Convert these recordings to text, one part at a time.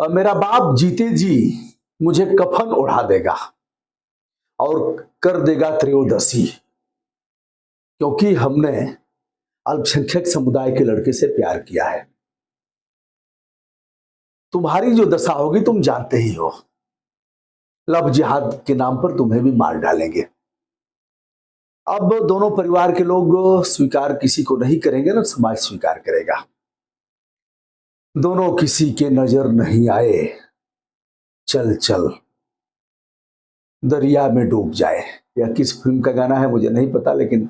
मेरा बाप जीते जी मुझे कफन ओढ़ा देगा और कर देगा त्रयोदशी, क्योंकि हमने अल्पसंख्यक समुदाय के लड़के से प्यार किया है। तुम्हारी जो दशा होगी तुम जानते ही हो, लव जिहाद के नाम पर तुम्हें भी मार डालेंगे। अब दोनों परिवार के लोग स्वीकार किसी को नहीं करेंगे ना समाज स्वीकार करेगा। दोनों किसी के नजर नहीं आए, चल चल दरिया में डूब जाए। यह किस फिल्म का गाना है मुझे नहीं पता, लेकिन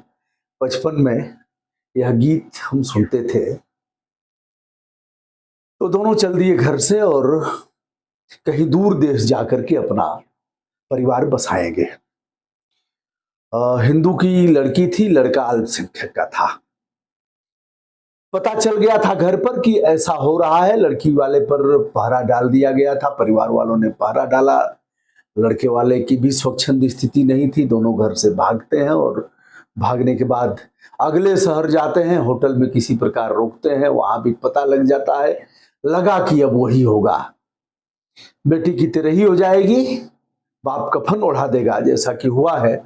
बचपन में यह गीत हम सुनते थे। तो दोनों चल दिए घर से और कहीं दूर देश जाकर के अपना परिवार बसाएंगे। हिंदू की लड़की थी, लड़का अल्पसंख्यक का था। पता चल गया था घर पर कि ऐसा हो रहा है, लड़की वाले पर पहरा डाल दिया गया था, परिवार वालों ने पहरा डाला। लड़के वाले की भी स्वच्छंद स्थिति नहीं थी, दोनों घर से भागते हैं और भागने के बाद अगले शहर जाते हैं, होटल में किसी प्रकार रोकते हैं, वहां भी पता लग जाता है। लगा कि अब वही होगा, बेटी की तिरही हो जाएगी, बाप कफन ओढ़ा देगा जैसा कि हुआ है,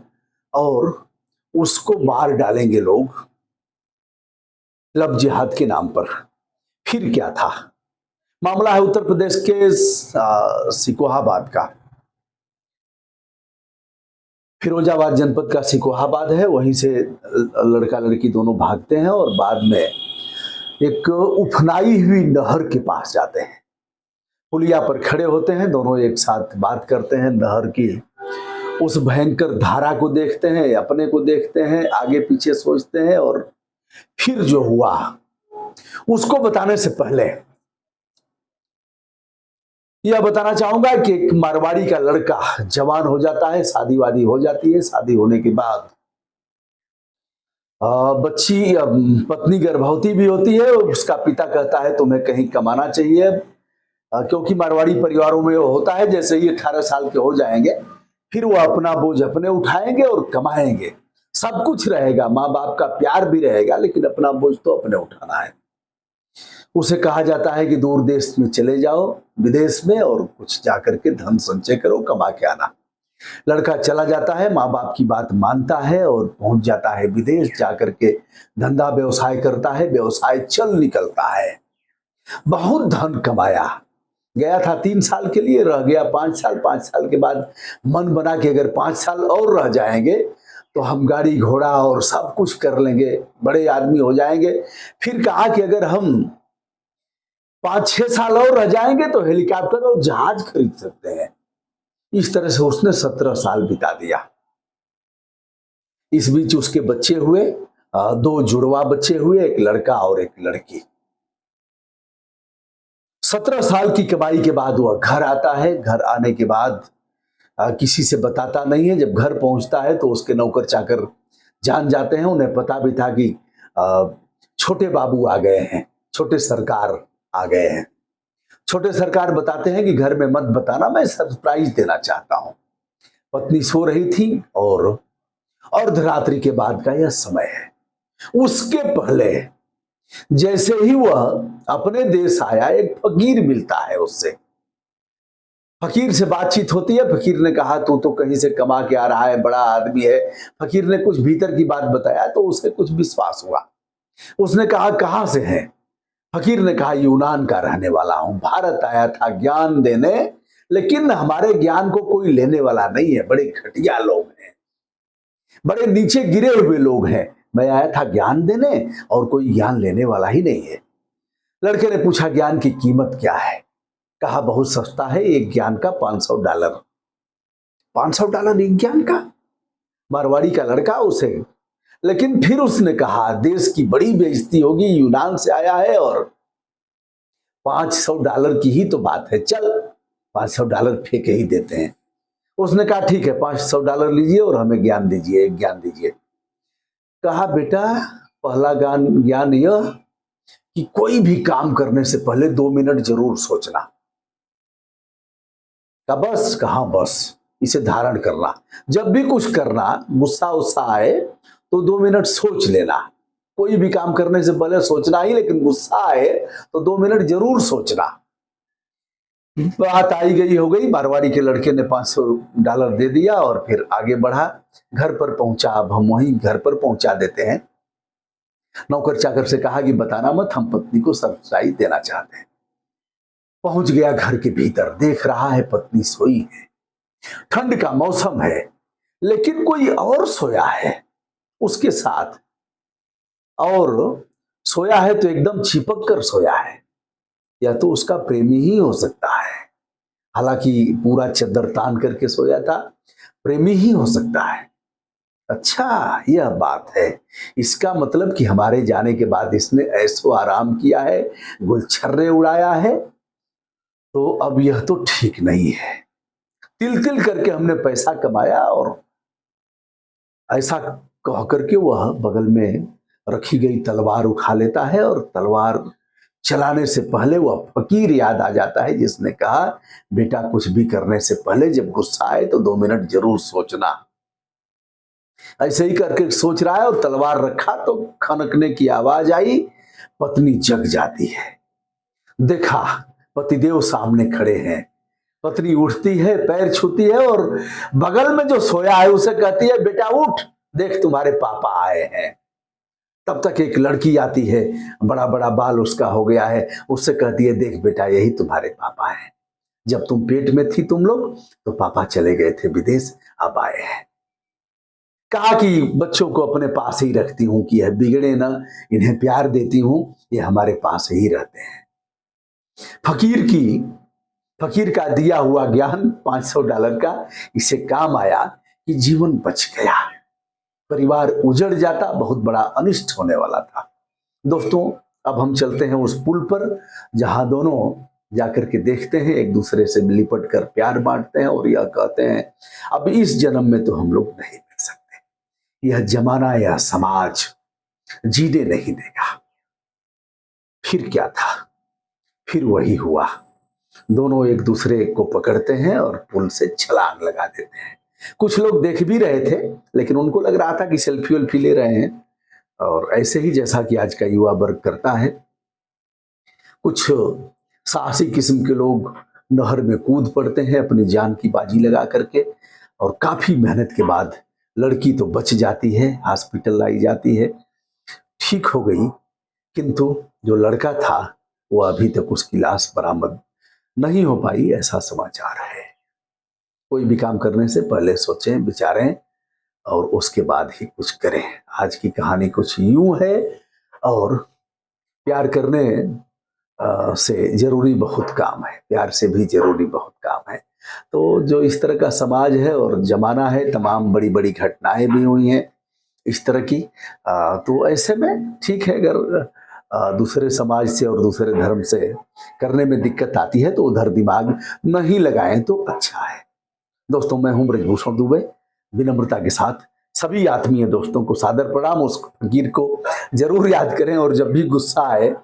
और उसको मार डालेंगे लोग लव जिहाद के नाम पर। फिर क्या था? मामला है उत्तर प्रदेश के सिकोहाबाद का। फिरोजाबाद जनपद का सिकोहाबाद है, वहीं से लड़का लड़की दोनों भागते हैं और बाद में एक उफनाई हुई नहर के पास जाते हैं। पुलिया पर खड़े होते हैं, दोनों एक साथ बात करते हैं, नहर की उस भयंकर धारा को देखते हैं, अपने को देखते हैं, आगे पीछे सोचते हैं। और फिर जो हुआ उसको बताने से पहले यह बताना चाहूंगा कि एक मारवाड़ी का लड़का जवान हो जाता है, शादी वादी हो जाती है। शादी होने के बाद बच्ची पत्नी गर्भवती भी होती है। उसका पिता कहता है तुम्हें कहीं कमाना चाहिए, क्योंकि मारवाड़ी परिवारों में होता है जैसे ही 18 साल के हो जाएंगे फिर वो अपना बोझ अपने उठाएंगे और कमाएंगे। सब कुछ रहेगा, माँ बाप का प्यार भी रहेगा, लेकिन अपना बोझ तो अपने उठाना है। उसे कहा जाता है कि दूर देश में चले जाओ, विदेश में, और कुछ जाकर के धन संचय करो, कमा के आना। लड़का चला जाता है, माँ बाप की बात मानता है और पहुंच जाता है विदेश। जाकर के धंधा व्यवसाय करता है, व्यवसाय चल निकलता है, बहुत धन कमाया। गया था 3 साल के लिए, रह गया 5 साल। 5 साल के बाद मन बना कि अगर 5 साल और रह जाएंगे तो हम गाड़ी घोड़ा और सब कुछ कर लेंगे, बड़े आदमी हो जाएंगे। फिर कहा कि अगर हम 5-6 साल और रह जाएंगे तो हेलीकॉप्टर और जहाज खरीद सकते हैं। इस तरह से उसने 17 साल बिता दिया। इस बीच उसके बच्चे हुए, 2 जुड़वा बच्चे हुए, एक लड़का और एक लड़की। 17 साल की कमाई के बाद वह घर आता है। घर आने के बाद किसी से बताता नहीं है। जब घर पहुंचता है तो उसके नौकर चाकर जान जाते हैं। उन्हें पता भी था कि छोटे बाबू आ गए हैं, छोटे सरकार आ गए हैं। छोटे सरकार बताते हैं कि घर में मत बताना, मैं सरप्राइज देना चाहता हूं। पत्नी सो रही थी और अर्धरात्रि के बाद का यह समय है। उसके पहले जैसे ही वह अपने देश आया, एक फकीर मिलता है उससे। फकीर से बातचीत होती है। फकीर ने कहा तू तो कहीं से कमा के आ रहा है, बड़ा आदमी है। फकीर ने कुछ भीतर की बात बताया तो उसे कुछ विश्वास हुआ। उसने कहा कहां से है? फकीर ने कहा यूनान का रहने वाला हूं, भारत आया था ज्ञान देने, लेकिन हमारे ज्ञान को कोई लेने वाला नहीं है। बड़े घटिया लोग हैं, बड़े नीचे गिरे हुए लोग हैं। मैं आया था ज्ञान देने और कोई ज्ञान लेने वाला ही नहीं है। लड़के ने पूछा ज्ञान की कीमत क्या है? कहा बहुत सस्ता है, एक ज्ञान का $500। $500 एक ज्ञान का? मारवाड़ी का लड़का उसे। लेकिन फिर उसने कहा देश की बड़ी बेइज्जती होगी, यूनान से आया है और $500 की ही तो बात है, चल $500 फेंके ही देते हैं। उसने कहा ठीक है, $500 लीजिए और हमें ज्ञान दीजिए, एक ज्ञान दीजिए। कहा बेटा पहला ज्ञान यह कि कोई भी काम करने से पहले 2 मिनट जरूर सोचना। का बस? कहा बस, इसे धारण करना। जब भी कुछ करना, गुस्सा उस्सा आए तो 2 मिनट सोच लेना। कोई भी काम करने से पहले सोचना ही, लेकिन गुस्सा आए तो 2 मिनट जरूर सोचना। बात आई गई हो गई, मारवाड़ी के लड़के ने $500 दे दिया और फिर आगे बढ़ा, घर पर पहुंचा। अब हम वहीं घर पर पहुंचा देते हैं। नौकर चाकर से कहा कि बताना मत, हम पत्नी को सरप्राइज देना चाहते हैं। पहुंच गया घर के भीतर, देख रहा है पत्नी सोई है, ठंड का मौसम है, लेकिन कोई और सोया है उसके साथ, और सोया है तो एकदम चिपक कर सोया है। या तो उसका प्रेमी ही हो सकता है, हालांकि पूरा चद्दर तान करके सोया था, प्रेमी ही हो सकता है। अच्छा, यह बात है। इसका मतलब कि हमारे जाने के बाद इसने ऐसो आराम किया है, गुलछर्रे उड़ाया है, तो अब यह तो ठीक नहीं है। तिल तिल करके हमने पैसा कमाया, और ऐसा कह करके वह बगल में रखी गई तलवार उठा लेता है, और तलवार चलाने से पहले वह फकीर याद आ जाता है जिसने कहा, बेटा कुछ भी करने से पहले जब गुस्सा आए तो 2 मिनट जरूर सोचना। ऐसे ही करके सोच रहा है, और तलवार रखा तो खनकने की आवाज आई। पत्नी जग जाती है, देखा पतिदेव सामने खड़े हैं। पत्नी उठती है, पैर छूती है, और बगल में जो सोया है उसे कहती है, बेटा उठ, देख तुम्हारे पापा आए हैं। तब तक एक लड़की आती है, बड़ा बड़ा बाल उसका हो गया है, उससे कहती है, देख बेटा यही तुम्हारे पापा हैं, जब तुम पेट में थी तुम लोग तो पापा चले गए थे विदेश, अब आए हैं। कहा कि बच्चों को अपने पास ही रखती हूं कि यह बिगड़े ना, इन्हें प्यार देती हूं, ये हमारे पास ही रहते हैं। फकीर का दिया हुआ ज्ञान $500 का इसे काम आया कि जीवन बच गया, परिवार उजड़ जाता, बहुत बड़ा अनिष्ट होने वाला था। दोस्तों, अब हम चलते हैं उस पुल पर जहां दोनों जाकर के देखते हैं, एक दूसरे से लिपट कर प्यार बांटते हैं, और यह कहते हैं, अब इस जन्म में तो हम लोग नहीं मिल सकते, यह जमाना यह समाज जीने नहीं देगा। फिर क्या था, फिर वही हुआ, दोनों एक दूसरे को पकड़ते हैं और पुल से छलांग लगा देते हैं। कुछ लोग देख भी रहे थे, लेकिन उनको लग रहा था कि सेल्फी वेल्फी ले रहे हैं, और ऐसे ही जैसा कि आज का युवा वर्ग करता है। कुछ साहसी किस्म के लोग नहर में कूद पड़ते हैं अपनी जान की बाजी लगा करके, और काफी मेहनत के बाद लड़की तो बच जाती है, हॉस्पिटल लाई जाती है, ठीक हो गई। किंतु जो लड़का था वो अभी तक उसकी लाश बरामद नहीं हो पाई, ऐसा समाचार है। कोई भी काम करने से पहले सोचें, विचारें, और उसके बाद ही कुछ करें। आज की कहानी कुछ यूं है, और प्यार करने से जरूरी बहुत काम है, प्यार से भी जरूरी बहुत काम है। तो जो इस तरह का समाज है और जमाना है, तमाम बड़ी बड़ी घटनाएं भी हुई हैं इस तरह की, तो ऐसे में ठीक है, अगर दूसरे समाज से और दूसरे धर्म से करने में दिक्कत आती है तो उधर दिमाग नहीं लगाएं तो अच्छा है। दोस्तों, मैं हूं ब्रजभूषण दुबे, विनम्रता के साथ सभी आत्मीय दोस्तों को सादर प्रणाम। उस फकीर को जरूर याद करें, और जब भी गुस्सा आए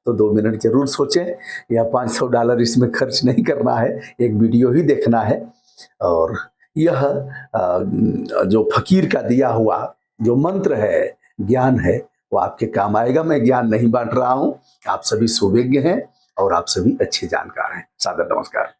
तो 2 मिनट जरूर सोचें, या $500 इसमें खर्च नहीं करना है, एक वीडियो ही देखना है। और यह जो फकीर का दिया हुआ जो मंत्र है, ज्ञान है, वो आपके काम आएगा। मैं ज्ञान नहीं बांट रहा हूं, आप सभी सुविज्ञ हैं और आप सभी अच्छे जानकार हैं। सादर नमस्कार।